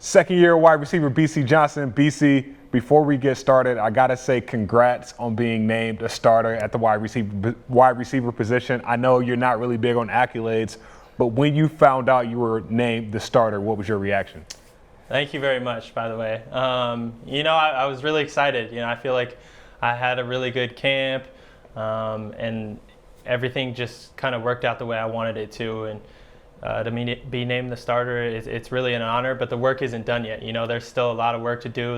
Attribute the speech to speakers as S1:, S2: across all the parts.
S1: Second year wide receiver Bisi Johnson. Bisi, before we get started, I gotta say congrats on being named a starter at the wide receiver position. I know you're not really big on accolades, but when you found out you were named the starter, what was your reaction?
S2: Thank you very much, by the way. I was really excited. I feel like I had a really good camp, and everything just kind of worked out the way I wanted it to. And to be named the starter, it's really an honor, but the work isn't done yet. There's still a lot of work to do.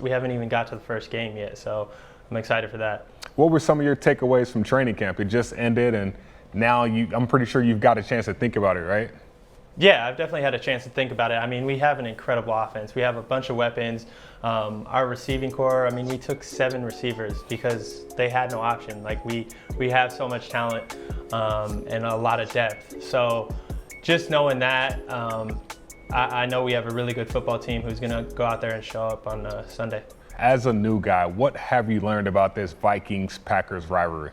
S2: We haven't even got to the first game yet, so I'm excited for that.
S1: What were some of your takeaways from training camp? It just ended, and now I'm pretty sure you've got a chance to think about it, right?
S2: Yeah, I've definitely had a chance to think about it. I mean, we have an incredible offense. We have a bunch of weapons. Our receiving core, we took 7 receivers because they had no option. Like, we have so much talent and a lot of depth. So just knowing that, I know we have a really good football team who's going to go out there and show up on Sunday.
S1: As a new guy, what have you learned about this Vikings-Packers rivalry?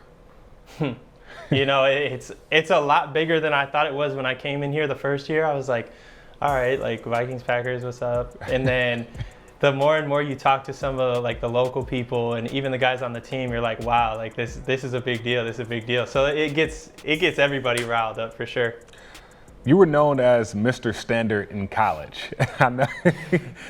S2: It's a lot bigger than I thought it was when I came in here the first year. I was like, all right, like Vikings, Packers, what's up? And then the more and more you talk to some of the local people and even the guys on the team, you're like, wow, like this is a big deal. This is a big deal. So it gets everybody riled up for sure.
S1: You were known as Mr. Standard in college. I know.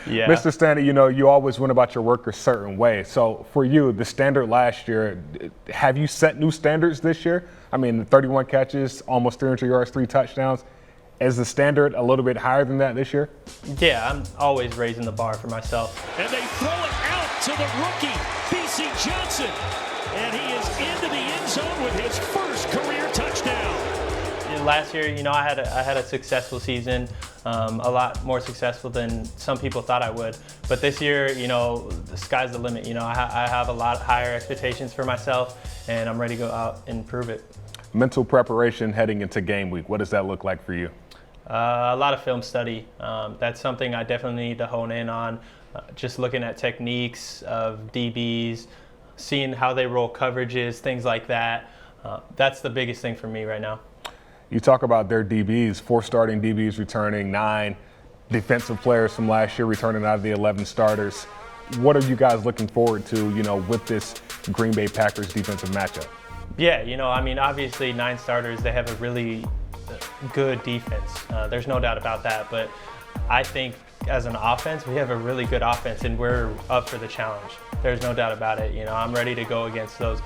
S2: Yeah.
S1: Mr. Standard, you always went about your work a certain way. So for you, the standard last year, have you set new standards this year? 31 catches, almost 300 yards, 3 touchdowns. Is the standard a little bit higher than that this year?
S2: Yeah, I'm always raising the bar for myself.
S3: And they throw it out to the rookie, Bisi Johnson. And he is into the end zone with his first career touchdown.
S2: Last year, I had a successful season, a lot more successful than some people thought I would. But this year, the sky's the limit. I have a lot higher expectations for myself, and I'm ready to go out and prove it.
S1: Mental preparation heading into game week, what does that look like for you?
S2: A lot of film study. That's something I definitely need to hone in on. Just looking at techniques of DBs, seeing how they roll coverages, things like that. That's the biggest thing for me right now.
S1: You talk about their DBs, 4 starting DBs returning, 9 defensive players from last year returning out of the 11 starters. What are you guys looking forward to, with this Green Bay Packers defensive matchup?
S2: Yeah, obviously 9 starters, they have a really good defense. There's no doubt about that. But I think as an offense, we have a really good offense, and we're up for the challenge. There's no doubt about it. I'm ready to go against those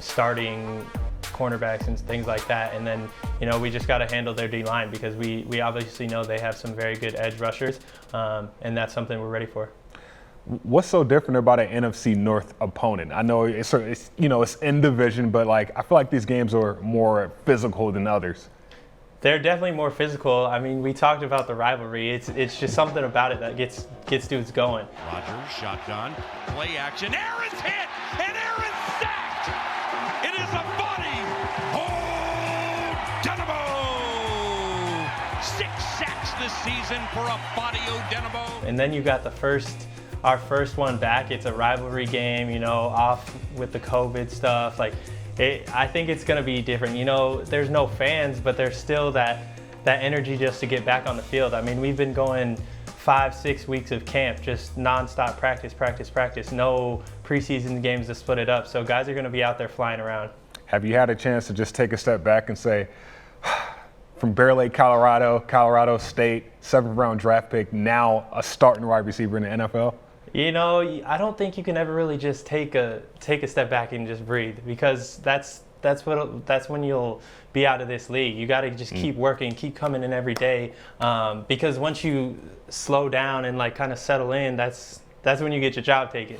S2: starting cornerbacks and things like that, and then we just got to handle their D-line because we obviously know they have some very good edge rushers, and that's something we're ready for.
S1: What's so different about an NFC North opponent? I know it's in division, but I feel like these games are more physical than others.
S2: They're definitely more physical. We talked about the rivalry. It's just something about it that gets dudes going.
S3: Rodgers, shotgun, play action. Aaron's hit, and Aaron's sacked. It is a body. O'Denebo! 6 sacks this season for a body O'Denebo.
S2: And then you got our first one back. It's a rivalry game, off with the COVID stuff. I think it's going to be different. There's no fans, but there's still that energy just to get back on the field. We've been going 5-6 weeks of camp, just nonstop practice. No preseason games to split it up. So guys are going to be out there flying around.
S1: Have you had a chance to just take a step back and say, from Bear Lake, Colorado State, 7th round draft pick, now a starting wide receiver in the NFL?
S2: I don't think you can ever really just take a step back and just breathe, because that's when you'll be out of this league. You got to just keep working, keep coming in every day, because once you slow down and kind of settle in, that's when you get your job taken.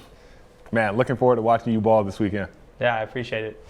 S1: Man, looking forward to watching you ball this weekend.
S2: Yeah, I appreciate it.